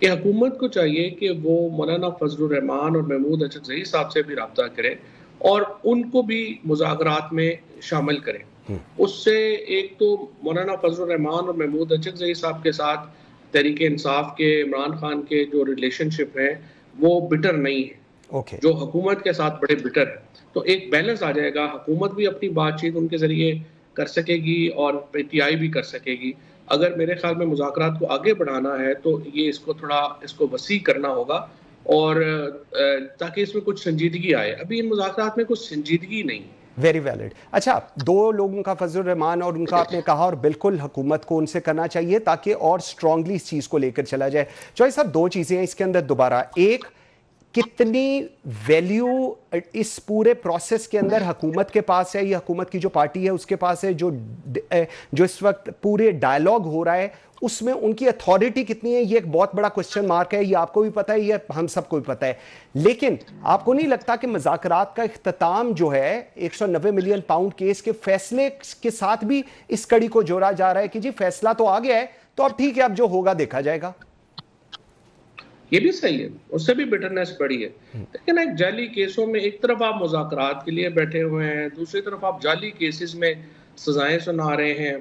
کہ حکومت کو چاہیے کہ وہ مولانا فضل الرحمان اور محمود اچکزئی صاحب سے بھی رابطہ کرے اور ان کو بھی مذاکرات میں شامل کرے. اس سے ایک تو مولانا فضل الرحمان اور محمود اچکزئی صاحب کے ساتھ تحریک انصاف کے عمران خان کے جو ریلیشن شپ ہے وہ بٹر نہیں ہے، جو حکومت کے ساتھ بڑے بٹر ہے. تو ایک بیلنس آ جائے گا، حکومت بھی اپنی بات چیت ان کے ذریعے کر سکے گی اور پی ٹی آئی بھی کر سکے گی. اگر میرے خیال میں مذاکرات کو آگے بڑھانا ہے تو یہ اس کو تھوڑا وسیع کرنا ہوگا اور تاکہ اس میں کچھ سنجیدگی آئے. ابھی ان مذاکرات میں کچھ سنجیدگی نہیں. Very valid. اچھا، دو لوگوں کا فضل الرحمان اور ان کا آپ نے کہا، اور بالکل حکومت کو ان سے کرنا چاہیے تاکہ اور سٹرونگلی اس چیز کو لے کر چلا جائے. چوہے صاحب، دو چیزیں ہیں اس کے اندر دوبارہ. ایک، کتنی ویلیو اس پورے پروسیس کے اندر حکومت کے پاس ہے، یہ حکومت کی جو پارٹی ہے اس کے پاس ہے، جو اس وقت پورے ڈائیلاگ ہو رہا ہے اس میں ان کی اتھارٹی کتنی ہے؟ یہ ایک بہت بڑا کوسچن مارک ہے. یہ آپ کو بھی پتہ ہے، یہ ہم سب کو بھی پتہ ہے. لیکن آپ کو نہیں لگتا کہ مذاکرات کا اختتام جو ہے 190 ملین پاؤنڈ کیس کے فیصلے کے ساتھ بھی اس کڑی کو جوڑا جا رہا ہے کہ جی فیصلہ تو آ گیا ہے تو اب ٹھیک ہے، اب جو ہوگا دیکھا جائے گا؟ یہ بھی صحیح ہے، اس سے بھی بٹرنس بڑی ہے. لیکن ایک جعلی کیسوں میں ایک طرف آپ مذاکرات کے لیے بیٹھے ہوئے ہیں، دوسری طرف آپ جعلی کیسز میں سزائیں سنا رہے ہیں.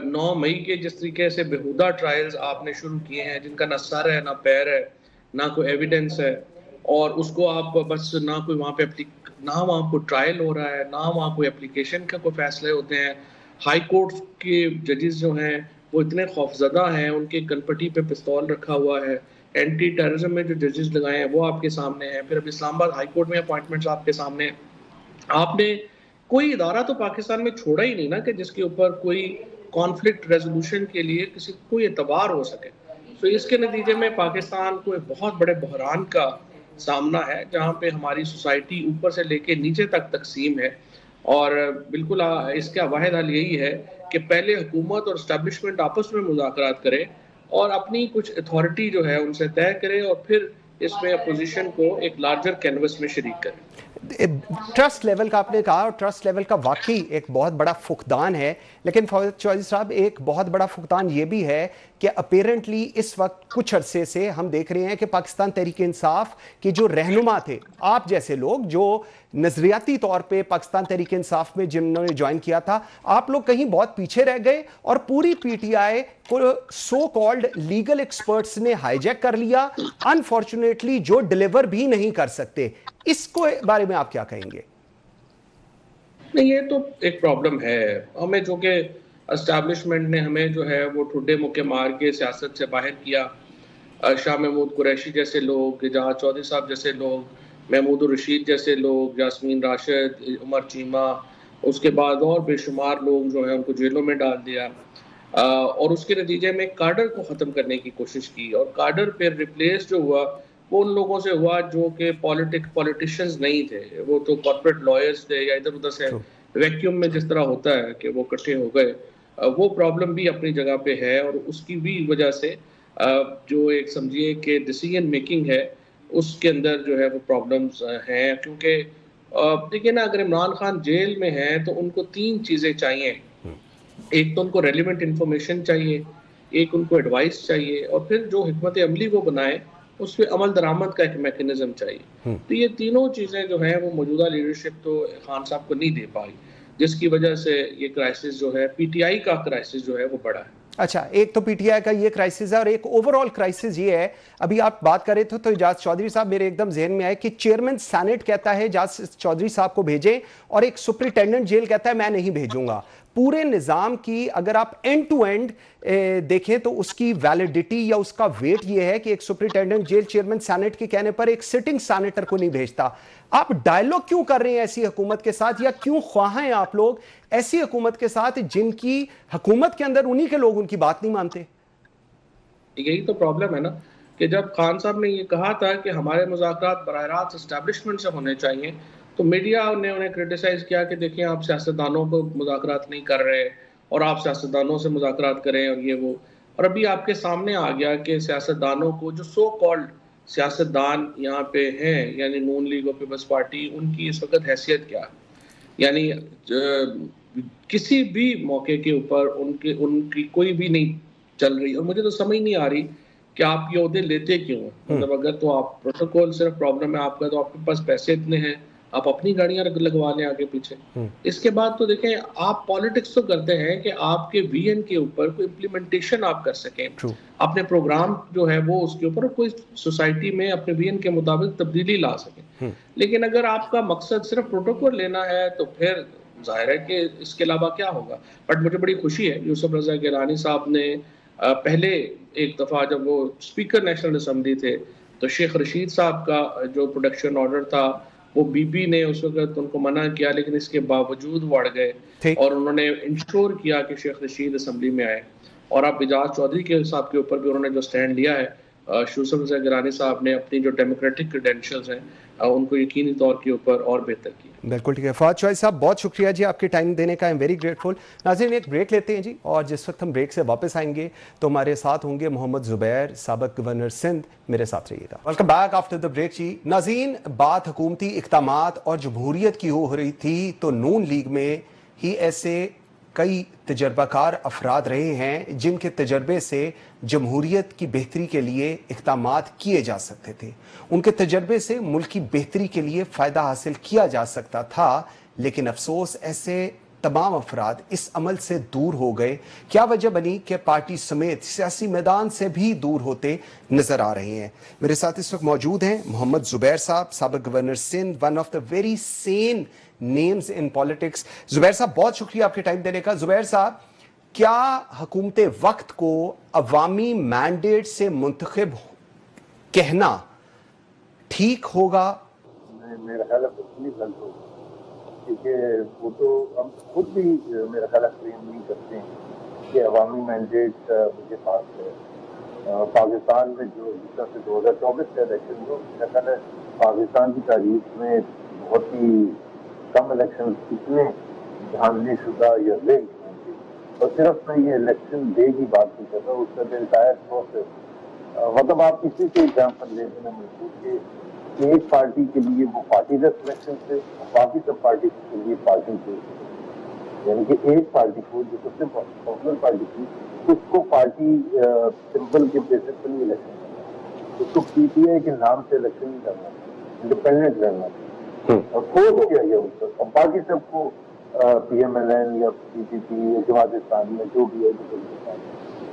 9 مئی کے جس طریقے سے بےہودہ ٹرائلز آپ نے شروع کیے ہیں جن کا نہ سر ہے نہ پیر ہے نہ کوئی ایویڈنس ہے، اور اس کو آپ بس نہ کوئی وہاں کوئی ٹرائل ہو رہا ہے، نہ وہاں کوئی اپلیکیشن کا کوئی فیصلے ہوتے ہیں. ہائی کورٹ کے ججز جو ہیں وہ اتنے خوفزدہ ہیں، ان کے کنپٹی پہ پستول رکھا ہوا ہے. اینٹی ٹیررزم میں جو ججز لگائے ہیں وہ آپ کے سامنے ہیں. پھر اب اسلام آباد ہائی کورٹ میں اپوائنٹمنٹس آپ کے سامنے ہیں. آپ نے کوئی ادارہ تو پاکستان میں چھوڑا ہی نہیں نا کہ جس کے اوپر کوئی کانفلکٹ ریزولوشن کے لیے کسی کوئی اعتبار ہو سکے. تو اس کے نتیجے میں پاکستان کو ایک بہت بڑے بحران کا سامنا ہے جہاں پہ ہماری سوسائٹی اوپر سے لے کے نیچے تک تقسیم ہے. اور بالکل اس کا واحد حل یہی ہے کہ پہلے حکومت اور اسٹیبلشمنٹ آپس میں مذاکرات کرے اور اپنی کچھ اتھارٹی جو ہے ان سے طے کرے اور پھر اس میں اپوزیشن کو ایک لارجر کینوس میں شریک کرے. ٹرسٹ لیول کا آپ نے کہا، اور ٹرسٹ لیول کا واقعی ایک بہت بڑا فقدان ہے. لیکن فواد چودھری صاحب، ایک بہت بڑا فقدان یہ بھی ہے کہ اپیرنٹلی اس وقت کچھ عرصے سے ہم دیکھ رہے ہیں کہ پاکستان تحریک انصاف کے جو رہنما تھے، آپ جیسے لوگ جو نظریاتی طور پہ پاکستان تحریک انصاف میں جنہوں نے جوائن کیا تھا، آپ لوگ کہیں بہت پیچھے رہ گئے اور پوری پی ٹی آئی کو سو کالڈ لیگل ایکسپرٹس نے ہائی جیک کر لیا، انفارچونیٹلی جو ڈیلیور بھی نہیں کر سکتے. اس کو بارے میں آپ کیا کہیں گے؟ نہیں، یہ تو ایک پرابلم ہے. ہمیں جو کہ اسٹیبلشمنٹ نے ہمیں جو ہے وہ ٹھڈے مکے مار کے سیاست سے باہر کیا. شاہ محمود قریشی جیسے لوگ، جہاں چودھری صاحب جیسے لوگ، محمود الرشید جیسے لوگ، یاسمین راشد، عمر چیمہ، اس کے بعد اور بے شمار لوگ جو ہیں ان کو جیلوں میں ڈال دیا. اور اس کے نتیجے میں کارڈر کو ختم کرنے کی کوشش کی، اور کارڈر پہ ریپلیس جو ہوا وہ ان لوگوں سے ہوا جو کہ پولیٹیشنز نہیں تھے، وہ تو کارپوریٹ لائرز تھے یا ادھر ادھر سے ویکیوم میں جس طرح ہوتا ہے کہ وہ اکٹھے ہو گئے. وہ پرابلم بھی اپنی جگہ پہ ہے، اور اس کی بھی وجہ سے جو ایک سمجھیے کہ ڈیسیژن میکنگ ہے اس کے اندر جو ہے وہ پرابلمز ہیں. کیونکہ دیکھیے نا، اگر عمران خان جیل میں ہیں تو ان کو 3 چیزیں چاہیے. ایک تو ان کو ریلیونٹ انفارمیشن چاہیے، ایک ان کو ایڈوائس چاہیے، اور پھر جو حکمت عملی وہ بنائے اس پہ عمل درآمد کا ایک میکنزم چاہیے. تو یہ تینوں چیزیں جو ہیں وہ موجودہ لیڈرشپ تو خان صاحب کو نہیں دے پائی، جس کی وجہ سے یہ کرائسس جو ہے، پی ٹی آئی کا کرائسس جو ہے وہ بڑا ہے. اچھا، ایک تو پی ٹی آئی کا یہ کرائسس ہے، اور ایک اوورآل کرائسس یہ ہے. ابھی آپ بات کر رہے تھے تو اجاز چودھری صاحب میرے ایک دم ذہن میں آئے کہ چیئرمین سینٹ کہتا ہے اجاز چودھری صاحب کو بھیجیں، اور ایک سپرنٹینڈنٹ جیل کہتا ہے میں نہیں بھیجوں گا. پورے نظام کی اگر آپ اینڈ ٹو اینڈ دیکھیں تو اس کی ویلیڈیٹی یا اس کا ویٹ یہ ہے کہ ایک سپرنٹینڈنٹ جیل چیئرمین سینٹ کے کہنے پر ایک سٹنگ سینیٹر کو نہیں بھیجتا. آپ ڈائیلاگ کیوں کر رہے ہیں ایسی حکومت کے ساتھ، یا کیوں خواہ ہیں آپ لوگ ایسی حکومت کے ساتھ جن کی حکومت کے اندر انہی کے لوگ ان کی بات نہیں مانتے؟ یہی تو پرابلم ہے نا کہ جب خان صاحب نے یہ کہا تھا کہ ہمارے مذاکرات براہ راست اسٹیبلشمنٹ سے ہونے چاہیے، تو میڈیا نے انہیں کرٹیسائز کیا کہ دیکھیں آپ سیاستدانوں کو مذاکرات نہیں کر رہے، اور آپ سیاستدانوں سے مذاکرات کریں اور یہ وہ. اور ابھی آپ کے سامنے آ گیا کہ سیاستدانوں کو، جو سو کالڈ سیاستدان یہاں پہ ہیں، یعنی نون لیگ اور پیپلز پارٹی، ان کی اس وقت حیثیت کیا ہے. یعنی کسی بھی موقع کے اوپر ان کی کوئی بھی نہیں چل رہی. اور مجھے تو سمجھ نہیں آ رہی کہ آپ یہ عہدے لیتے کیوں ہیں. مطلب اگر تو آپ پروٹوکول صرف پرابلم ہے آپ کا تو آپ کے پاس پیسے اتنے ہیں آپ اپنی گاڑیاں لگوا لیں آگے پیچھے. اس کے بعد تو دیکھیں آپ پالیٹکس تو کرتے ہیں کہ آپ کے وی این کے اوپر کوئی امپلیمنٹیشن آپ کر سکیں, اپنے پروگرام جو ہے وہ اس کے اوپر کوئی سوسائٹی میں اپنے وی این کے مطابق تبدیلی لا سکیں. لیکن اگر آپ کا مقصد صرف پروٹوکول لینا ہے تو پھر ظاہر ہے کہ اس کے علاوہ کیا ہوگا. بٹ مجھے بڑی خوشی ہے یوسف رضا گیلانی صاحب نے پہلے ایک دفعہ جب وہ اسپیکر نیشنل اسمبلی تھے تو شیخ رشید صاحب کا جو پروڈکشن آرڈر تھا وہ بی بی نے اس وقت ان کو منع کیا, لیکن اس کے باوجود وہ اڑ گئے اور انہوں نے انشور کیا کہ شیخ رشید اسمبلی میں آئے. اور اب اعجاز چودھری کے صاحب کے اوپر بھی انہوں نے جو سٹینڈ لیا ہے, یوسف رضا گیلانی صاحب نے اپنی جو ڈیموکریٹک کریڈینشلز ہیں ان کو یقینی طور کے اوپر اور بہتر کیا. بالکل ٹھیک ہے. فواد چوہدری صاحب بہت شکریہ جی آپ کے ٹائم دینے کا, ایم ویری گریٹفل. ناظرین ایک بریک لیتے ہیں جی, اور جس وقت ہم بریک سے واپس آئیں گے تو ہمارے ساتھ ہوں گے محمد زبیر, سابق گورنر سندھ. میرے ساتھ رہیے گا. Welcome back after the break جی. ناظرین بات حکومتی اقدامات اور جمہوریت کی ہو رہی تھی تو نون لیگ میں ہی ایسے کئی تجربہ کار افراد رہے ہیں جن کے تجربے سے جمہوریت کی بہتری کے لیے اقدامات کیے جا سکتے تھے, ان کے تجربے سے ملک کی بہتری کے لیے فائدہ حاصل کیا جا سکتا تھا. لیکن افسوس ایسے تمام افراد اس عمل سے دور ہو گئے. کیا وجہ بنی کہ پارٹی سمیت سیاسی میدان سے بھی دور ہوتے نظر آ رہے ہیں. میرے ساتھ اس وقت موجود ہیں محمد زبیر صاحب, سابق governor Sindh, one of the very seen names in politics. Zubair صاحب بہت شکریہ آپ کے ٹائم دینے کا. زبیر صاحب کیا حکومت وقت کو عوامی مینڈیٹ سے منتخب کہنا ٹھیک ہوگا؟ میرا خیال ہے بالکل غلط ہوگا, کیونکہ وہ تو ہم خود بھی میرا خیال ہے کلیم نہیں کرتے ہیں کہ عوامی مینڈیٹ مجھے پاس ہے. پاکستان میں جو جس طرح سے 2024 کا الیکشن ہو, میرا خیال ہے پاکستان کی تاریخ میں بہت ہی کم الیکشن اتنے دھاندلی شدہ یا لنک ہوں گے. اور صرف میں یہ الیکشن ڈے کی بات نہیں کر رہا, اس کا انٹائر پروسیس. مطلب آپ کسی سے ایگزامپل لے لینا مضبوط کہ ایک پارٹی کے لیے وہ پارٹی کا سلیکشن تھے اور باقی سب پارٹی کے لیے پارٹی تھے. یعنی کہ ایک پارٹی کو جو سب سے پاپولر پارٹی تھی اس کو پارٹی سمبل کے بیسس پر نہیں الیکشن کرنا, اس کو پی ٹی آئی کے نام سے الیکشن نہیں کرنا, انڈیپینڈنٹ رہنا تھا. اور فورس کیا گیا اس پر, اور باقی سب کو پی ایم ایل این یا پی پی پی یا جماعت اسلامی یا جو بھی ہے.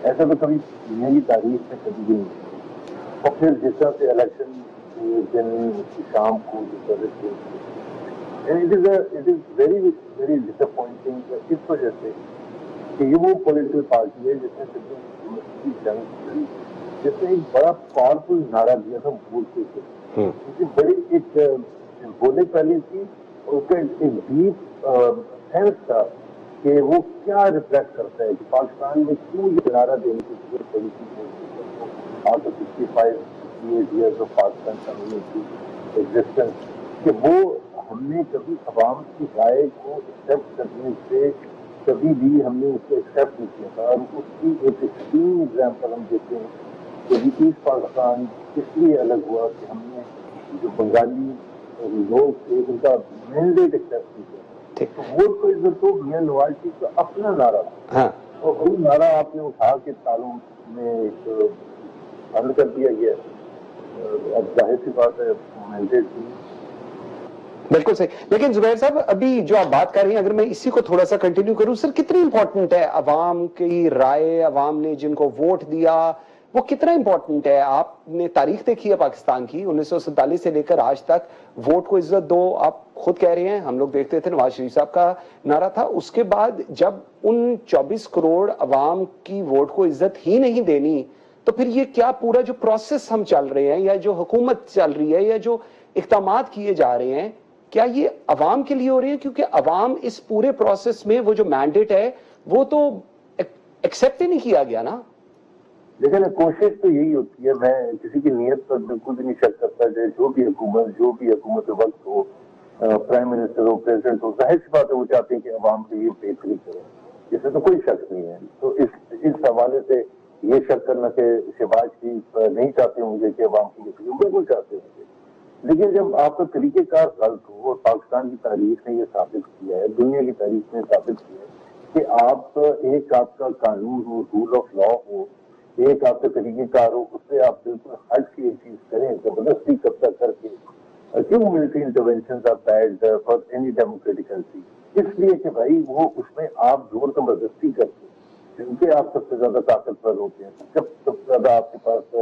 ایسا تو کبھی دنیا کی تاریخ میں کبھی بھی نہیں. اور پھر جس طرح سے الیکشن دن شام کو جس طرح سے it is very very disappointing اس وجہ سے کہ یہ وہ پولیٹیکل پارٹی ہے جس نے صرف جنگ کی, جس نے ایک بڑا پاورفل نعرہ دیا تھا ووٹ کے لیے. اس کی بڑی ایک سمبولک ویلیو تھی اور اس کا ایک ڈیپ سینس تھا کہ وہ کیا ریفلیکٹ کرتا ہے کہ پاکستان میں کیوں یہ نعرہ دینے کی ضرورت پڑی تھی. After 65 years of Pakistan community existence, کہ وہ ہم نے کبھی عوام کی رائے کو ایکسیپٹ کرنے سے کبھی بھی ہم نے اس کو ایکسیپٹ نہیں کیا تھا. اور اس کی ایک ایکسٹریم ایگزامپل ہم دیتے ہیں کہ ایسٹ پاکستان اس لیے الگ ہوا کہ ہم نے جو بنگالی لوگ تھے ان کا مینڈیٹ ایکسیپٹ نہیں کیا. تو ووٹ کو عزت تو میاں نواز شریف کا اپنا نعرہ تھا, اور وہی نعرہ آپ نے اٹھا کے تالوں میں ایک بند کر دیا گیا. اب ظاہر سی بات ہے مینڈیٹ بھی. بالکل صحیح. لیکن زبیر صاحب ابھی جو آپ بات کر رہی ہیں, اگر میں اسی کو تھوڑا سا کنٹینیو کروں, سر کتنی امپورٹنٹ ہے عوام کی رائے, عوام نے جن کو ووٹ دیا وہ کتنا امپورٹنٹ ہے؟ آپ نے تاریخ دیکھی ہے پاکستان کی, 1947 سے لے کر آج تک ووٹ کو عزت دو. آپ خود کہہ رہے ہیں, ہم لوگ دیکھتے تھے نواز شریف صاحب کا نعرہ تھا. اس کے بعد جب ان 24 کروڑ عوام کی ووٹ کو عزت ہی نہیں دینی تو پھر یہ کیا پورا جو پروسیس ہم چل رہے ہیں یا جو حکومت چل رہی ہے یا جو اقدامات کیے جا رہے ہیں, کیا یہ عوام کے لیے ہو رہی ہے؟ کیونکہ عوام اس پورے پروسیس میں وہ جو مینڈیٹ ہے وہ تو ایکسیپٹ ہی نہیں کیا گیا نا. لیکن کوشش تو یہی ہوتی ہے, میں کسی کی نیت پر بالکل بھی نہیں شک کرتا کہ جو بھی حکومت وقت ہو, پرائم منسٹر ہو, پریزیڈنٹ ہو, ظاہر سی بات ہے وہ چاہتے ہیں کہ عوام کے لیے بہتری کرے, اس سے تو کوئی شک نہیں ہے. تو اس حوالے سے یہ شک کرنا کہ شہباز شریف نہیں چاہتے ہوں گے کہ عوام کی بہتری, بالکل چاہتے ہوں گے. لیکن جب آپ کا طریقہ کار غلط ہو, اور پاکستان کی تاریخ نے یہ ثابت کیا ہے, دنیا کی تاریخ نے ثابت کیا ہے کہ آپ کا قانون ہو, رول آف لا ہو, ایک آپ کا طریقہ کار ہو, اس سے آپ بالکل ہٹ کے ایک چیز کریں زبردستی قبضہ کر کے. کیوں military interventions are bad for any democratic country? اس لیے کہ بھائی وہ اس میں آپ زور زبردستی کرتے ہیں کیونکہ آپ سب سے زیادہ طاقتور ہوتے ہیں. جب سب سے زیادہ آپ کے پاس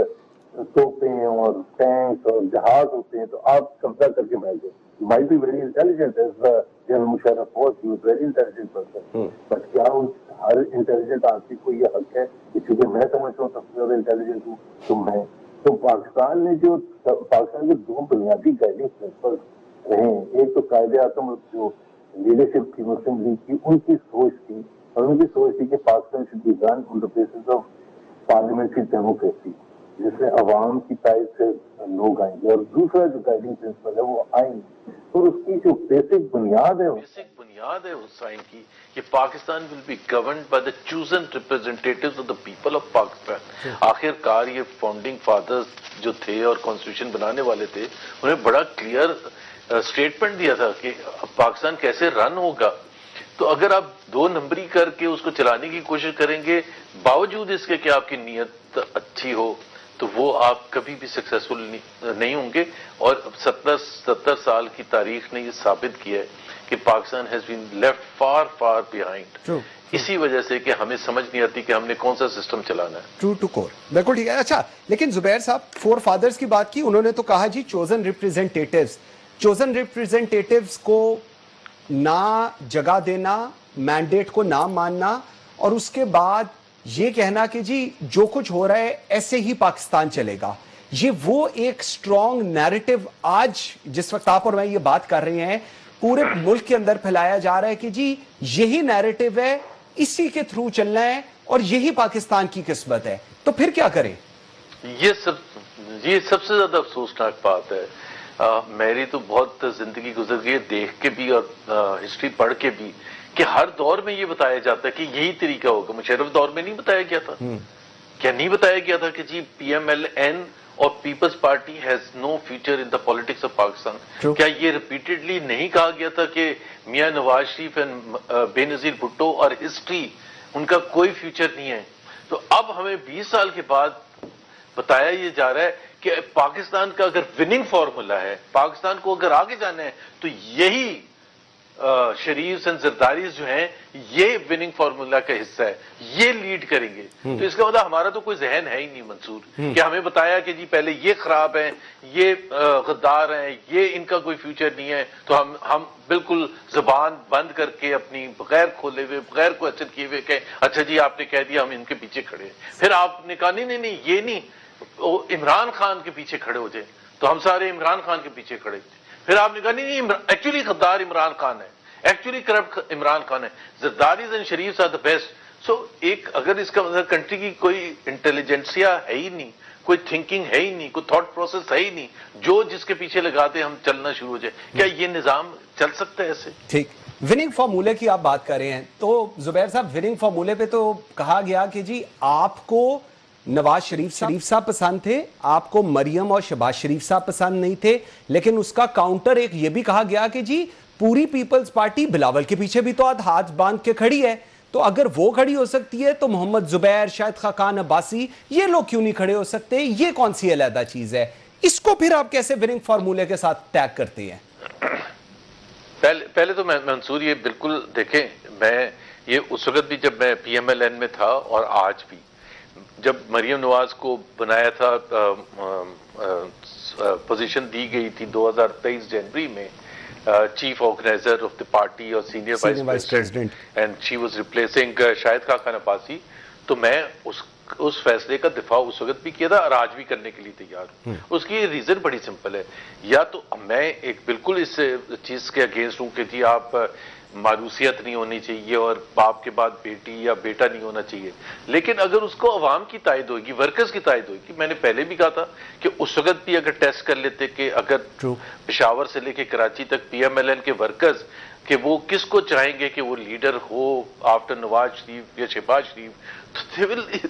توپیں اور ٹینکس اور جہاز ہوتے ہیں تو آپ قبضہ کر کے بیٹھ جائیں. May be very intelligent as General Musharraf was, he was very intelligent person, but کیا ہر انٹیلیجنٹ آدمی کو یہ حق ہے کہ چونکہ میں سمجھتا ہوں سب سے زیادہ انٹیلیجنٹ ہوں تو میں. تو پاکستان نے جو پاکستان کے دو بنیادی گائیڈنگ پرنسپل رہے ہیں, ایک تو قائد اعظم جو لیڈرشپ تھی مسلم لیگ کی, ان کی سوچ تھی, اور ان کی سوچ تھی کہ Pakistan should be run on the basis of parliamentary democracy, جس میں عوام کی تائید سے لوگ آئیں گے. اور دوسرا جو گائیڈنگ پرنسپل ہے وہ آئیں گے, اور اس کی جو بیسک بنیاد ہے حسین کی, کہ Pakistan will be governed by the chosen representatives of the people of Pakistan. آخر کار یہ فاؤنڈنگ فادرز جو تھے اور کانسٹیٹیوشن بنانے والے تھے, انہیں بڑا کلیئر اسٹیٹمنٹ دیا تھا کہ پاکستان کیسے رن ہوگا. تو اگر آپ دو نمبری کر کے اس کو چلانے کی کوشش کریں گے باوجود اس کے کہ آپ کی نیت اچھی ہو, تو وہ آپ کبھی بھی سکسیسفل نہیں ہوں گے. اور 70 سال کی تاریخ نے یہ ثابت کیا ہے کہ Pakistan has been left for for behind, اسی وجہ سے کہ ہمیں سمجھ نہیں آتی کہ ہم نے کون سا سسٹم چلانا ہے. ٹرو ٹو کور, بالکل ٹھیک ہے. اچھا, لیکن زبیر صاحب فور فادرز کی بات کی, انہوں نے تو کہا جی چوزن ریپرزینٹیٹیوز کو نہ جگہ دینا, مینڈیٹ کو نہ ماننا, اور اس کے بعد یہ کہنا کہ جی جو کچھ ہو رہا ہے ایسے ہی پاکستان چلے گا. یہ وہ ایک سٹرونگ نیریٹو آج جس وقت آپ اور میں یہ بات کر رہے ہیں پورے ملک کے اندر پھیلایا جا رہا ہے کہ جی یہی نیریٹو ہے, اسی کے تھرو چلنا ہے, اور یہی پاکستان کی قسمت ہے. تو پھر کیا کریں؟ یہ سب سے زیادہ افسوسناک بات ہے. میری تو بہت زندگی گزر گئی ہے دیکھ کے بھی اور ہسٹری پڑھ کے بھی, کہ ہر دور میں یہ بتایا جاتا ہے کہ یہی طریقہ ہوگا. مشرف دور میں نہیں بتایا گیا تھا, کیا نہیں بتایا گیا تھا کہ جی پی ایم ایل این اور Peoples Party has no future in the politics of Pakistan? کیا یہ ریپیٹڈلی نہیں کہا گیا تھا کہ میاں نواز شریف اینڈ بے نظیر بھٹو اور ہسٹری, ان کا کوئی فیوچر نہیں ہے؟ تو اب ہمیں 20 سال کے بعد بتایا یہ جا رہا ہے کہ پاکستان کا اگر وننگ فارمولا ہے, پاکستان کو اگر آگے جانا ہے, تو یہی شریف اینڈ زرداریز جو ہیں یہ وننگ فارمولا کا حصہ ہے, یہ لیڈ کریں گے. تو اس کا مطلب ہمارا تو کوئی ذہن ہے ہی نہیں منصور, کہ ہمیں بتایا کہ جی پہلے یہ خراب ہیں, یہ غدار ہیں, یہ ان کا کوئی فیوچر نہیں ہے, تو ہم بالکل زبان بند کر کے اپنی بغیر کھولے ہوئے بغیر کوشچن کیے ہوئے کہ اچھا جی آپ نے کہہ دیا ہم ان کے پیچھے کھڑے ہیں. پھر آپ نے کہا نہیں یہ نہیں, عمران خان کے پیچھے کھڑے ہو جائیں, تو ہم سارے عمران خان کے پیچھے کھڑے. پھر آپ نے کہا نہیں ایکچولی غدار عمران خان ہے, ایکچولی کرپٹ عمران خان ہے, Zardaris and Sharif are the best. So ایک اگر اس کا مطلب کنٹری کی کوئی انٹیلیجنسیا ہے ہی نہیں, کوئی تھنکنگ ہے ہی نہیں, کوئی تھاٹ پروسیس ہے ہی نہیں, جو جس کے پیچھے لگاتے ہم چلنا شروع ہو جائے, کیا یہ نظام چل سکتا ہے ایسے؟ ٹھیک, وننگ فارمولے کی آپ بات کر رہے ہیں, تو زبیر صاحب وننگ فارمولے پہ تو کہا گیا کہ جی آپ کو نواز شریف صاحب پسند تھے, آپ کو مریم اور شہباز شریف صاحب پسند نہیں تھے, لیکن اس کا کاؤنٹر ایک یہ بھی کہا گیا کہ جی پوری پیپلز پارٹی بلاول کے پیچھے بھی تو ہاتھ باندھ کے کھڑی ہے, تو اگر وہ کھڑی ہو سکتی ہے تو محمد زبیر, شاہد خاقان عباسی, یہ لوگ کیوں نہیں کھڑے ہو سکتے؟ یہ کون سی علیحدہ چیز ہے؟ اس کو پھر آپ کیسے وننگ فارمولے کے ساتھ ٹیگ کرتے ہیں؟ پہلے تو منصور یہ بالکل دیکھیں, میں یہ اس وقت بھی جب میں پی ایم ایل این میں تھا اور آج بھی, جب مریم نواز کو بنایا تھا پوزیشن دی گئی تھی 2023 جنوری میں chief organiser of the party اور senior vice president, and she was replacing Shahid Khaqan Abbasi, تو میں اس فیصلے کا دفاع اس وقت بھی کیا تھا اور آج بھی کرنے کے لیے تیار ہوں. اس کی ریزن بڑی سمپل ہے, یا تو میں ایک بالکل اس چیز کے اگینسٹ ہوں کہ جی آپ ماروثیت نہیں ہونی چاہیے اور باپ کے بعد بیٹی یا بیٹا نہیں ہونا چاہیے, لیکن اگر اس کو عوام کی تائید ہوگی, ورکرز کی تائید ہوگی, میں نے پہلے بھی کہا تھا کہ اس وقت بھی اگر ٹیسٹ کر لیتے کہ اگر پشاور سے لے کے کراچی تک پی ایم ایل این کے ورکرز کہ وہ کس کو چاہیں گے کہ وہ لیڈر ہو آفٹر نواز شریف یا شہباز شریف, تو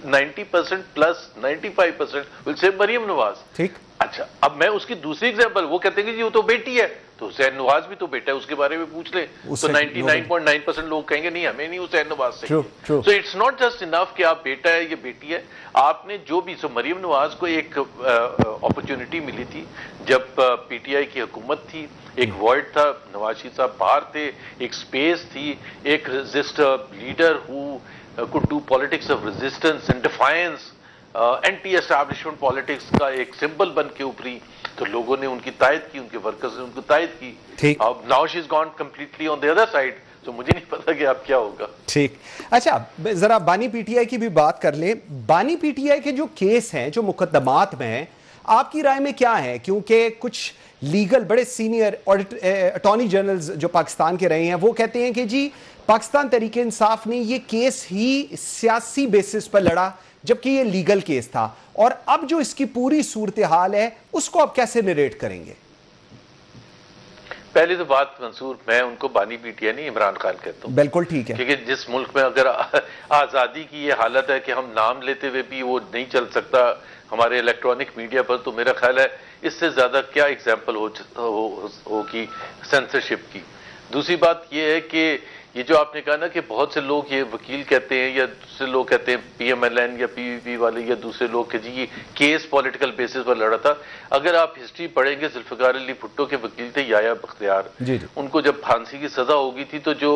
90% plus 95% will say Maryam Nawaz. ٹھیک, اچھا اب میں اس کی دوسری ایگزامپل، وہ کہتے ہیں کہ جی وہ تو بیٹی ہے، تو حسین نواز بھی تو بیٹا ہے، اس کے بارے میں پوچھ لیں تو 99.9% لوگ کہیں گے نہیں ہمیں نہیں حسین نواز سے. So it's not just enough کہ آپ بیٹا ہے یا بیٹی ہے. آپ نے جو بھی، سو مریم نواز کو ایک اپرچونٹی ملی تھی جب پی ٹی آئی کی حکومت تھی، ایک وائڈ تھا، نواز شریف صاحب باہر تھے، ایک سپیس تھی، ایک leader who could do politics of resistance and defiance, anti establishment politics کا ایک سمبل بن کے ابھری، تو لوگوں نے ان کی تائید کی، ان کے ورکرز نے ان کو تائید کی. اب now she is gone completely on the other side, تو مجھے نہیں پتا کہ اب کیا ہوگا. ٹھیک. اچھا ذرا بانی پی ٹی آئی کی بھی بات کر لیں. بانی پی ٹی آئی کے جو کیس ہیں، جو مقدمات میں ہیں، آپ کی رائے میں کیا ہے؟ کیونکہ کچھ لیگل بڑے سینئر اٹارنی جنرلز جو پاکستان کے رہے ہیں وہ کہتے ہیں کہ جی پاکستان تحریک انصاف نے یہ کیس ہی سیاسی بیسس پر لڑا جبکہ یہ لیگل کیس تھا، اور اب جو اس کی پوری صورتحال ہے اس کو آپ کیسے نریٹ کریں گے؟ پہلی تو بات منصور، میں ان کو بانی پی ٹی آئی نہیں عمران خان کہتا ہوں. بالکل ٹھیک ہے. کیونکہ جس ملک میں اگر آزادی کی یہ حالت ہے کہ ہم نام لیتے ہوئے بھی وہ نہیں چل سکتا ہمارے الیکٹرانک میڈیا پر، تو میرا خیال ہے اس سے زیادہ کیا ایگزامپل ہوگی سینسرشپ کی. دوسری بات یہ ہے کہ یہ جو آپ نے کہا نا کہ بہت سے لوگ یہ وکیل کہتے ہیں یا دوسرے لوگ کہتے ہیں پی ایم ایل این یا پی وی پی والے یا دوسرے لوگ کہ جی یہ کیس پولیٹیکل بیسس پر لڑا تھا. اگر آپ ہسٹری پڑھیں گے، ذوالفقار علی بھٹو کے وکیل تھے یحییٰ بختیار، ان کو جب پھانسی کی سزا ہو گئی تھی تو جو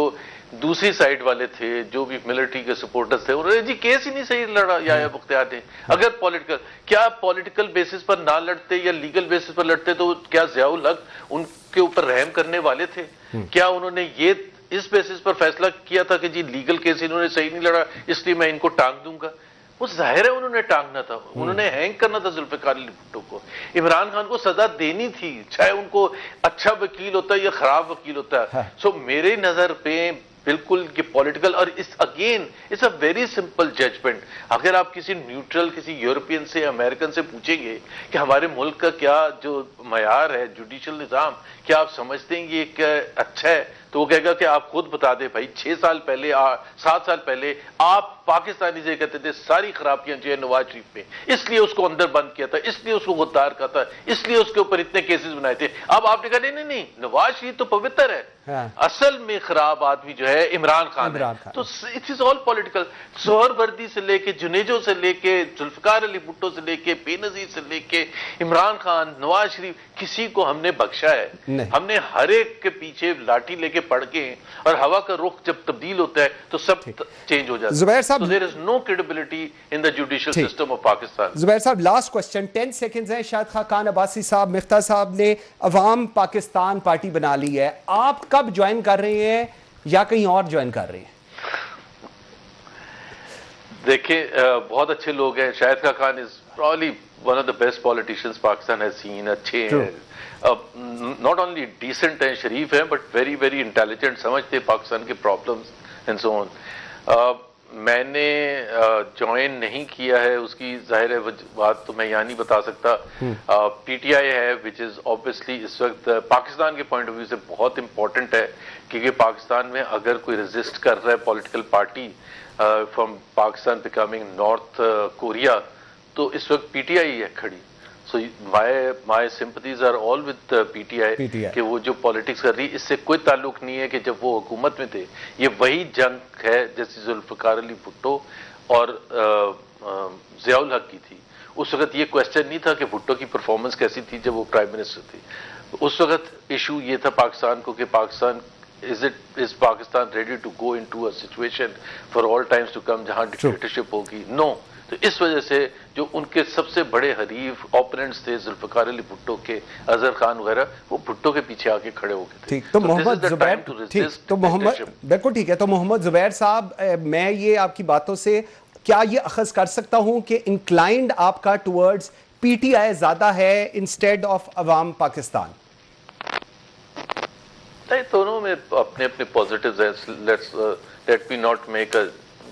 دوسری سائڈ والے تھے، جو بھی ملٹری کے سپورٹرز تھے، انہوں نے جی کیس ہی نہیں صحیح لڑا یحییٰ بختیار نے. اگر پولیٹیکل بیسس پر نہ لڑتے یا لیگل بیسس پر لڑتے تو کیا ضیاء الحق ان کے اوپر رحم کرنے والے تھے؟ کیا انہوں نے یہ اس بیسس پر فیصلہ کیا تھا کہ جی لیگل کیس انہوں نے صحیح نہیں لڑا اس لیے میں ان کو ٹانگ دوں گا؟ وہ ظاہر ہے انہوں نے ٹانگنا تھا، انہوں نے ہینگ کرنا تھا ذوالفقار علی بھٹو کو. عمران خان کو سزا دینی تھی، چاہے ان کو اچھا وکیل ہوتا ہے یا خراب وکیل ہوتا ہے. سو میرے نظر پہ بالکل یہ پولیٹیکل، اور again it's a very simple judgement. اگر آپ کسی نیوٹرل، کسی یورپین سے، امریکن سے پوچھیں گے کہ ہمارے ملک کا کیا جو معیار ہے جوڈیشل نظام، کیا آپ سمجھتے ہیں یہ اچھا ہے، تو وہ کہے گا کہ آپ خود بتا دیں بھائی 6 سال پہلے 7 سال پہلے آپ پاکستانی سے کہتے تھے ساری خرابیاں جو ہے نواز شریف میں، اس لیے اس کو اندر بند کیا تھا، اس لیے اس کو غدار کہا تھا، اس لیے اس کے اوپر اتنے کیسز بنائے تھے. اب آپ نے کہا نہیں نواز شریف تو پوتر ہے، اصل میں خراب آدمی جو ہے عمران خان ہے. تو اٹ از آل پولیٹیکل. سہر وردی سے لے کے جنیجو سے لے کے ذوالفقار علی بھٹو سے لے کے بے نظیر سے لے کے عمران خان، نواز شریف، کسی کو ہم نے بخشا ہے؟ ہم نے ہر ایک کے پیچھے لاٹھی لے کے پڑ کے، اور ہوا کا رخ جب تبدیل ہوتا ہے تو سب چینج ہو جاتا ہے. زبیر صاحب، so there is no credibility in the judicial system of Pakistan. زبیر صاحب لاسٹ کوسچن 10 سیکنڈز ہیں. شاہد خاقان عباسی صاحب، مفتاح صاحب نے عوام پاکستان پارٹی بنا لی ہے، آپ کب جوائن کر رہے ہیں یا کہیں اور جوائن کر رہے ہیں؟ دیکھیں بہت اچھے لوگ ہیں. Shahid Khaqan is probably one of the best politicians Pakistan has seen. اچھے ہیں، not only decent ہیں، شریف ہیں، but very very intelligent، سمجھتے پاکستان کے problems and so on. میں نے جوائن نہیں کیا ہے، اس کی ظاہر ہے بات تو میں یہاں نہیں بتا سکتا. پی ٹی آئی ہے which is obviously اس وقت پاکستان کے پوائنٹ آف ویو سے بہت امپورٹنٹ ہے، کیونکہ پاکستان میں اگر کوئی ریزسٹ کر رہا ہے political party from Pakistan becoming North Korea, تو اس وقت پی ٹی آئی ہے کھڑی. So my sympathies are all with P T I کہ وہ جو پالیٹکس کر رہی، اس سے کوئی تعلق نہیں ہے کہ جب وہ حکومت میں تھے. یہ وہی جنگ ہے جیسے ذوالفقار علی بھٹو اور ضیاء الحق کی تھی. اس وقت یہ کوشچن نہیں تھا کہ بھٹو کی پرفارمنس کیسی تھی جب وہ پرائم منسٹر تھی. اس وقت ایشو یہ تھا پاکستان کو کہ Pakistan is Pakistan ready to go into a situation for all times to come جہاں ڈکٹیٹرشپ ہوگی؟ نو. تو اس وجہ سے جو ان کے سب سے بڑے حریف اوپوننٹس تھے ذوالفقار علی بھٹو کے، اظہر خان وغیرہ، وہ بھٹو کے پیچھے آ کے کھڑے ہو گئے تھے. ٹھیک. تو محمد زبیر، تو محمد بالکل ٹھیک ہے. تو محمد زبیر صاحب، میں یہ آپ کی باتوں سے کیا یہ اخذ کر سکتا ہوں کہ انکلائنڈ آپ کا ٹورڈز پی ٹی آئی زیادہ ہے انسٹیڈ آف عوام پاکستان؟ نہیں، دونوں میں اپنے اپنے پازیٹیوز ہیں. Let me not make a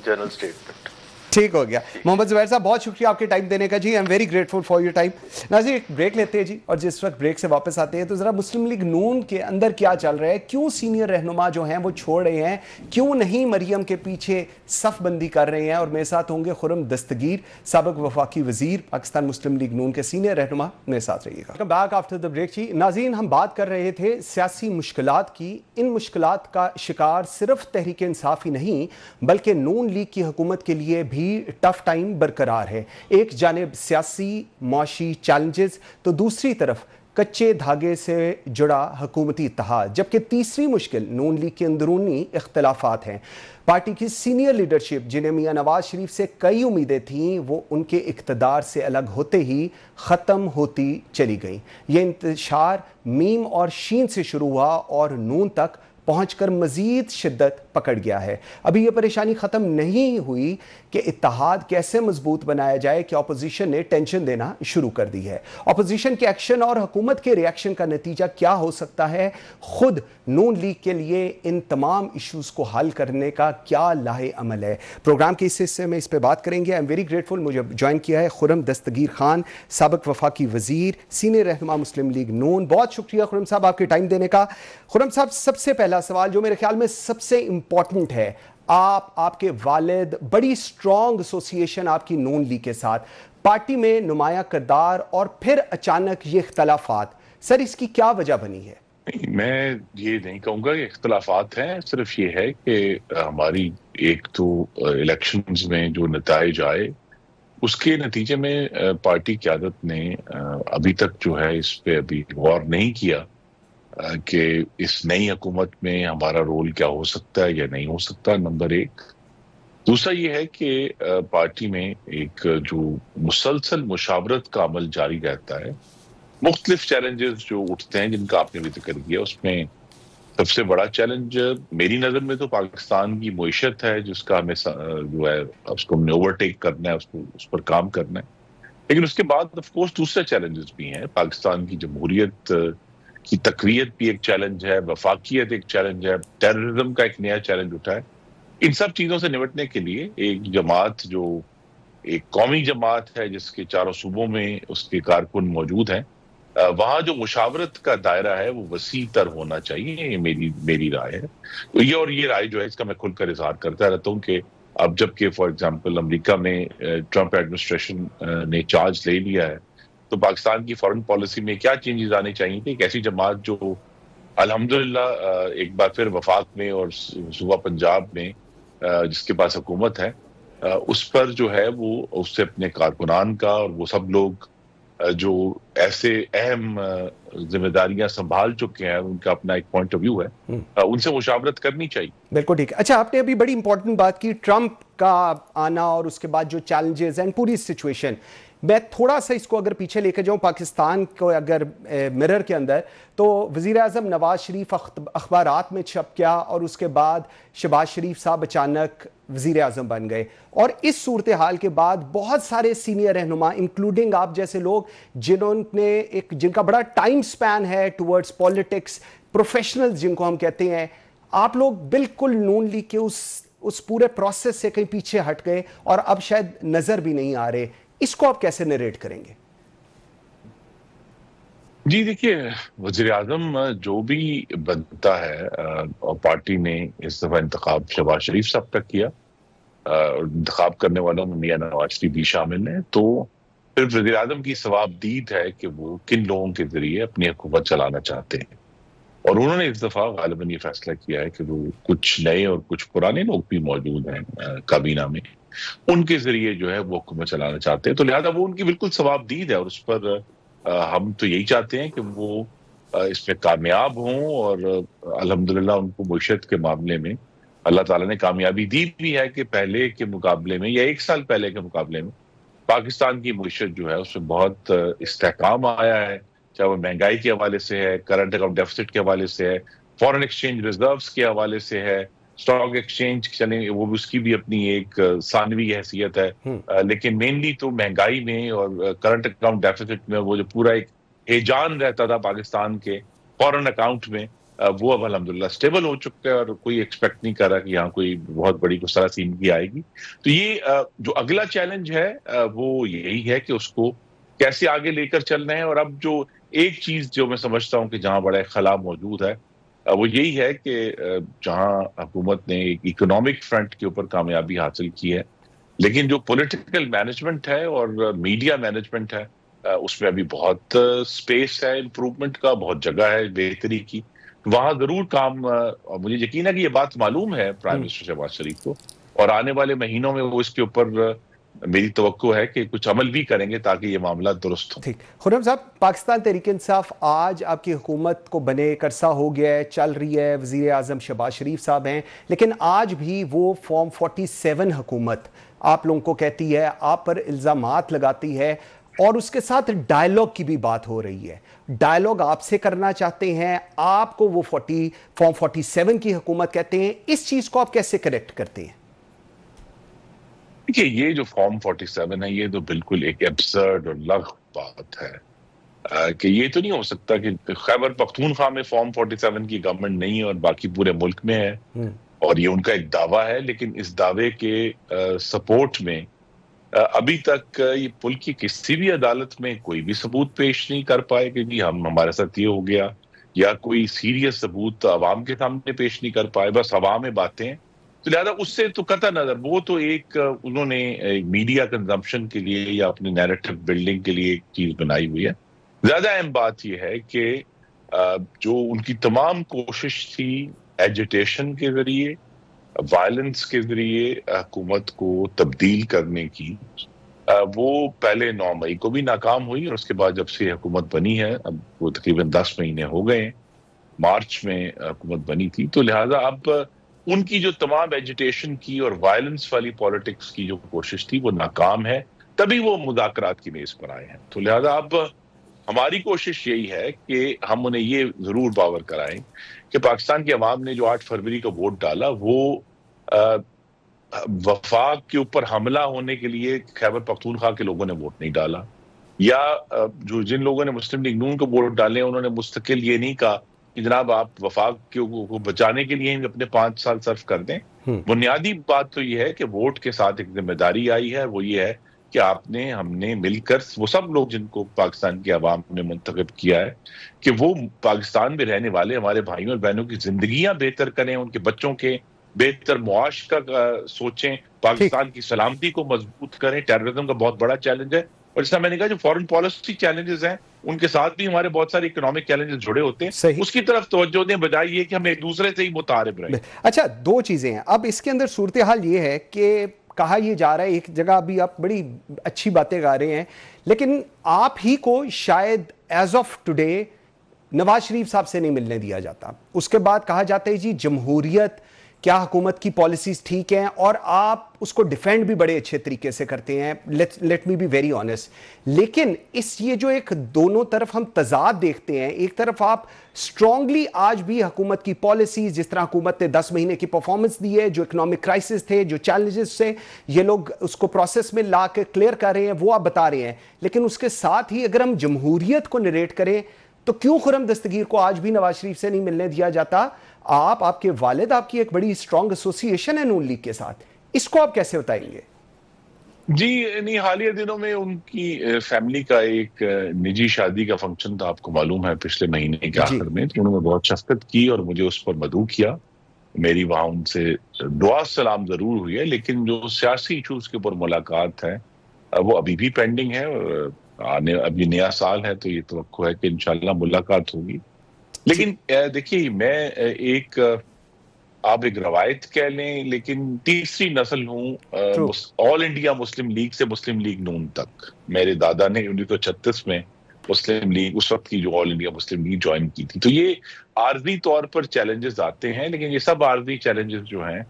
general statement. ٹھیک ہو گیا. محمد زبیر صاحب بہت شکریہ آپ کے ٹائم دینے کا جی. I am very grateful for your time. ناظرین ایک بریک لیتے ہیں جی, اور جس وقت بریک سے واپس آتے ہیں تو ذرا مسلم لیگ نون کے اندر کیا چل رہا ہے, کیوں سینئر رہنما جو ہیں وہ چھوڑ رہے ہیں, کیوں نہیں مریم کے پیچھے صف بندی کر رہے ہیں. اور میرے ساتھ ہوں گے خرم دستگیر, سابق وفاقی وزیر پاکستان مسلم لیگ نون کے سینئر رہنما. میرے ساتھ رہیے گا. Welcome back after the break جی. ناظرین ہم بات کر رہے تھے سیاسی مشکلات کی. ان مشکلات کا شکار صرف تحریک انصاف ہی نہیں بلکہ نون لیگ کی حکومت کے لیے بھی ٹف ٹائم برقرار ہے. ایک جانب سیاسی معاشی چیلنجز تو دوسری طرف کچے دھاگے سے جڑا حکومتی اتحاد, جبکہ تیسری مشکل نون لیگ کے اندرونی اختلافات ہیں. پارٹی کی سینئر لیڈرشپ جنہیں میاں نواز شریف سے کئی امیدیں تھیں وہ ان کے اقتدار سے الگ ہوتے ہی ختم ہوتی چلی گئیں. یہ انتشار میم اور شین سے شروع ہوا اور نون تک پہنچ کر مزید شدت پکڑ گیا ہے. ابھی یہ پریشانی ختم نہیں ہوئی کہ اتحاد کیسے مضبوط بنایا جائے کہ اپوزیشن نے ٹینشن دینا شروع کر دی ہے. اپوزیشن کے ایکشن اور حکومت کے ری ایکشن کا نتیجہ کیا ہو سکتا ہے, خود نون لیگ کے لیے ان تمام ایشوز کو حل کرنے کا کیا لاہے عمل ہے. پروگرام کے اس حصے میں اس پہ بات کریں گے. آئی ایم ویری گریٹفل, مجھے جوائن کیا ہے خرم دستگیر خان, سابق وفاقی وزیر, سینئر رہنما مسلم لیگ نون. بہت شکریہ خرم صاحب آپ کے ٹائم دینے کا. خرم صاحب سب سے پہلا سوال جو میرے خیال میں سب سے امپورٹنٹ ہے, آپ کے والد, بڑی سٹرونگ ایسوسیشن آپ کی نون لیگ کے ساتھ, پارٹی میں نمایاں کردار اور پھر اچانک یہ اختلافات, سر اس کی کیا وجہ بنی ہے؟ میں یہ نہیں کہوں گا کہ اختلافات ہیں, صرف یہ ہے کہ ہماری ایک تو الیکشنز میں جو نتائج آئے اس کے نتیجے میں پارٹی قیادت نے ابھی تک جو ہے اس پہ ابھی غور نہیں کیا کہ اس نئی حکومت میں ہمارا رول کیا ہو سکتا ہے یا نہیں ہو سکتا, نمبر ایک. دوسرا یہ ہے کہ پارٹی میں ایک جو مسلسل مشاورت کا عمل جاری رہتا ہے, مختلف چیلنجز جو اٹھتے ہیں جن کا آپ نے بھی ذکر کیا, اس میں سب سے بڑا چیلنج میری نظر میں تو پاکستان کی معیشت ہے, جس کا ہمیں جو ہے اس کو ہم نے اوورٹیک کرنا ہے, اس پر کام کرنا ہے. لیکن اس کے بعد آف کورس دوسرے چیلنجز بھی ہیں. پاکستان کی جمہوریت کی تقویت بھی ایک چیلنج ہے, وفاقیت ایک چیلنج ہے, ٹیررزم کا ایک نیا چیلنج اٹھا ہے. ان سب چیزوں سے نمٹنے کے لیے ایک جماعت جو ایک قومی جماعت ہے جس کے چاروں صوبوں میں اس کے کارکن موجود ہیں, وہاں جو مشاورت کا دائرہ ہے وہ وسیع تر ہونا چاہیے, یہ میری رائے ہے. یہ رائے جو ہے اس کا میں کھل کر اظہار کرتا رہتا ہوں کہ اب جب کہ فار ایگزامپل امریکہ میں ٹرمپ ایڈمنسٹریشن نے چارج لے لیا ہے تو پاکستان کی فارن پالیسی میں کیا چینجز آنے چاہیے تھے. ایک ایسی جماعت جو الحمدللہ ایک بار پھر وفاق میں اور صوبہ پنجاب میں جس کے پاس حکومت ہے اس پر جو ہے وہ اس سے اپنے کارکنان کا, اور وہ سب لوگ جو ایسے اہم ذمہ داریاں سنبھال چکے ہیں ان کا اپنا ایک پوائنٹ آف ویو ہے, ان سے مشاورت کرنی چاہیے. بالکل ٹھیک ہے. اچھا آپ نے ابھی بڑی امپورٹنٹ بات کی, ٹرمپ کا آنا اور اس کے بعد جو چیلنجز اینڈ پوری سچویشن. میں تھوڑا سا اس کو اگر پیچھے لے کے جاؤں پاکستان کو اگر مرر کے اندر, تو وزیر اعظم نواز شریف اخبارات میں چھپ گیا اور اس کے بعد شہباز شریف صاحب اچانک وزیر اعظم بن گئے, اور اس صورتحال کے بعد بہت سارے سینئر رہنما انکلوڈنگ آپ جیسے لوگ جن کا بڑا ٹائم سپین ہے ٹورڈز پولیٹکس, پروفیشنلز جن کو ہم کہتے ہیں, آپ لوگ بالکل نون لیگ کے اس پورے پروسیس سے کہیں پیچھے ہٹ گئے اور اب شاید نظر بھی نہیں آ رہے. اس کو آپ کیسے نریٹ کریں گے؟ جی دیکھیے, وزیر اعظم جو بھی بنتا ہے اور پارٹی نے اس دفعہ انتخاب شہباز شریف صاحب تک کیا, انتخاب کرنے والوں میں میاں نواز شریف بھی شامل ہیں, تو پھر وزیر اعظم کی ثوابدید ہے کہ وہ کن لوگوں کے ذریعے اپنی حکومت چلانا چاہتے ہیں. اور انہوں نے اس دفعہ غالباً یہ فیصلہ کیا ہے کہ وہ کچھ نئے اور کچھ پرانے لوگ بھی موجود ہیں کابینہ میں, ان کے ذریعے جو ہے وہ حکومت چلانا چاہتے ہیں. تو لہذا وہ ان کی بالکل ثوابدید ہے, اور اس پر ہم تو یہی چاہتے ہیں کہ وہ اس میں کامیاب ہوں, اور الحمدللہ ان کو معیشت کے معاملے میں اللہ تعالیٰ نے کامیابی دی بھی ہے کہ پہلے کے مقابلے میں یا ایک سال پہلے کے مقابلے میں پاکستان کی معیشت جو ہے اس میں بہت استحکام آیا ہے, چاہے وہ مہنگائی کے حوالے سے ہے, کرنٹ اکاؤنٹ ڈیفیسٹ کے حوالے سے ہے, فارن ایکسچینج ریزروز کے حوالے سے ہے, اسٹاک ایکسچینج چلیں وہ اس کی بھی اپنی ایک ثانوی حیثیت ہے, لیکن مینلی تو مہنگائی میں اور کرنٹ اکاؤنٹ ڈیفیسٹ میں وہ جو پورا ایک ہیجان رہتا تھا پاکستان کے فارن اکاؤنٹ میں, وہ اب الحمدللہ اسٹیبل ہو چکا ہے اور کوئی ایکسپیکٹ نہیں کر رہا کہ یہاں کوئی بہت بڑی کوئی سرا سیمگی آئے گی. تو یہ جو اگلا چیلنج ہے وہ یہی ہے کہ اس کو کیسے آگے لے کر چلنا ہے. اور اب جو ایک چیز جو میں سمجھتا ہوں کہ جہاں بڑا خلا موجود ہے وہ یہی ہے کہ جہاں حکومت نے ایک اکنامک فرنٹ کے اوپر کامیابی حاصل کی ہے لیکن جو پولیٹیکل مینجمنٹ ہے اور میڈیا مینجمنٹ ہے اس میں ابھی بہت سپیس ہے امپروومنٹ کا, بہت جگہ ہے بہتری کی. وہاں ضرور کام, اور مجھے یقین ہے کہ یہ بات معلوم ہے پرائم منسٹر شہباز شریف کو, اور آنے والے مہینوں میں وہ اس کے اوپر میری توقع ہے کہ کچھ عمل بھی کریں گے تاکہ یہ معاملات درست ہوں. ٹھیک. خرم صاحب, پاکستان تحریک انصاف آج آپ کی حکومت کو بنے ایک عرصہ ہو گیا ہے, چل رہی ہے, وزیر اعظم شہباز شریف صاحب ہیں, لیکن آج بھی وہ فارم 47 حکومت آپ لوگوں کو کہتی ہے, آپ پر الزامات لگاتی ہے, اور اس کے ساتھ ڈائیلاگ کی بھی بات ہو رہی ہے. ڈائیلاگ آپ سے کرنا چاہتے ہیں, آپ کو وہ فارم 47 کی حکومت کہتے ہیں. اس چیز کو آپ کیسے کریکٹ کرتے ہیں؟ دیکھیے, یہ جو فارم 47 ہے یہ تو بالکل ایک ایبسرڈ اور لغو بات ہے کہ یہ تو نہیں ہو سکتا کہ خیبر پختونخوا میں فارم 47 کی گورنمنٹ نہیں اور باقی پورے ملک میں ہے, اور یہ ان کا ایک دعویٰ ہے. لیکن اس دعوے کے سپورٹ میں ابھی تک یہ ملک کی کسی بھی عدالت میں کوئی بھی ثبوت پیش نہیں کر پائے کہ جی ہمارے ساتھ یہ ہو گیا, یا کوئی سیریس ثبوت عوام کے سامنے پیش نہیں کر پائے, بس ہوا میں باتیں. تو لہٰذا اس سے تو قطع نظر وہ تو ایک انہوں نے میڈیا کنزمپشن کے لیے یا اپنے نیریٹو بلڈنگ کے لیے ایک چیز بنائی ہوئی ہے. زیادہ اہم بات یہ ہے کہ جو ان کی تمام کوشش تھی ایجیٹیشن کے ذریعے, وائلنس کے ذریعے حکومت کو تبدیل کرنے کی, وہ پہلے 9 مئی کو بھی ناکام ہوئی, اور اس کے بعد جب سے حکومت بنی ہے, اب وہ تقریباً 10 مہینے ہو گئے ہیں, مارچ میں حکومت بنی تھی, تو لہٰذا اب ان کی جو تمام ایجیٹیشن کی اور وائلنس والی پالیٹکس کی جو کوشش تھی وہ ناکام ہے, تبھی وہ مذاکرات کی میز پر آئے ہیں. تو لہٰذا اب ہماری کوشش یہی ہے کہ ہم انہیں یہ ضرور باور کرائیں کہ پاکستان کی عوام نے جو 8 فروری کو ووٹ ڈالا وہ وفاق کے اوپر حملہ ہونے کے لیے خیبر پختونخوا کے لوگوں نے ووٹ نہیں ڈالا, یا جو جن لوگوں نے مسلم لیگ نون کو ووٹ ڈالے انہوں نے مستقل یہ نہیں کہا کہ جناب آپ وفاق کو بچانے کے لیے اپنے 5 سال صرف کر دیں. بنیادی بات تو یہ ہے کہ ووٹ کے ساتھ ایک ذمہ داری آئی ہے, وہ یہ ہے کہ ہم نے مل کر وہ سب لوگ جن کو پاکستان کی عوام نے منتخب کیا ہے کہ وہ پاکستان میں رہنے والے ہمارے بھائیوں اور بہنوں کی زندگیاں بہتر کریں, ان کے بچوں کے بہتر معاش کا سوچیں, پاکستان کی سلامتی کو مضبوط کریں. ٹیررزم کا بہت بڑا چیلنج ہے, اور جیسا میں نے کہا جو فورن پالیسی چیلنجز ہیں ان کے ساتھ بھی ہمارے بہت سارے اکنامک چیلنجز جڑے ہوتے ہیں, اس کی طرف توجہ دیں بجائے یہ کہ ہم ایک دوسرے سے ہی متعارف رہیں. اچھا, 2 چیزیں ہیں. اب اس کے اندر صورتحال یہ ہے کہ کہا یہ جا رہا ہے, ایک جگہ ابھی آپ بڑی اچھی باتیں گا رہے ہیں, لیکن آپ ہی کو شاید as of today Nawaz Sharif صاحب سے نہیں ملنے دیا جاتا. اس کے بعد کہا جاتا ہے جی جمہوریت, کیا حکومت کی پالیسیز ٹھیک ہیں, اور آپ اس کو ڈیفینڈ بھی بڑے اچھے طریقے سے کرتے ہیں, let me be very honest. لیکن یہ جو ایک دونوں طرف ہم تضاد دیکھتے ہیں, ایک طرف آپ اسٹرانگلی آج بھی حکومت کی پالیسیز, جس طرح حکومت نے 10 مہینے کی پرفارمنس دی ہے, جو اکنامک کرائسس تھے, جو چیلنجز سے یہ لوگ اس کو پروسیس میں لا کے کلیئر کر رہے ہیں, وہ آپ بتا رہے ہیں. لیکن اس کے ساتھ ہی اگر ہم جمہوریت کو نریٹ کریں تو کیوں خرم دستگیر کو آج بھی نواز شریف سے نہیں ملنے دیا جاتا؟ آپ کے والد, آپ کی ایک بڑی اسٹرانگ ایسوسیشن ہے نون لیگ کے ساتھ, اس کو آپ کیسے بتائیں گے؟ جی نہیں, حالیہ دنوں میں ان کی فیملی کا ایک نجی شادی کا فنکشن تھا, آپ کو معلوم ہے پچھلے مہینے کے آخر میں, تو انہوں نے بہت شفقت کی اور مجھے اس پر مدعو کیا. میری وہاں ان سے دعا سلام ضرور ہوئی ہے, لیکن جو سیاسی ایشوز کے اوپر ملاقات ہے وہ ابھی بھی پینڈنگ ہے, اور ابھی نیا سال ہے تو یہ توقع ہے کہ انشاءاللہ ملاقات ہوگی. لیکن دیکھیے, میں آپ ایک روایت کہہ لیں, لیکن تیسری نسل ہوں آل انڈیا مسلم لیگ سے مسلم لیگ نون تک. میرے دادا نے 1936 میں مسلم لیگ, اس وقت کی جو آل انڈیا مسلم لیگ جوائن کی تھی. تو یہ عارضی طور پر چیلنجز آتے ہیں, لیکن یہ سب عارضی چیلنجز جو ہیں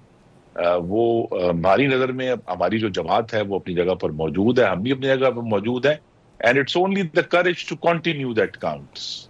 وہ ہماری نظر میں ہماری جو جماعت ہے وہ اپنی جگہ پر موجود ہے, ہم بھی اپنی جگہ پر موجود ہیں. and it's only the courage to continue that counts.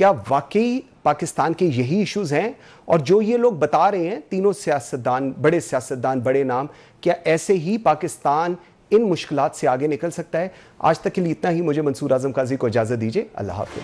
کیا واقعی پاکستان کے یہی ایشوز ہیں؟ اور جو یہ لوگ بتا رہے ہیں تینوں سیاستدان، بڑے نام، کیا ایسے ہی پاکستان ان مشکلات سے آگے نکل سکتا ہے؟ آج تک کے لیے اتنا ہی. مجھے منصور اعظم قاضی کو اجازت دیجیے. اللہ حافظ.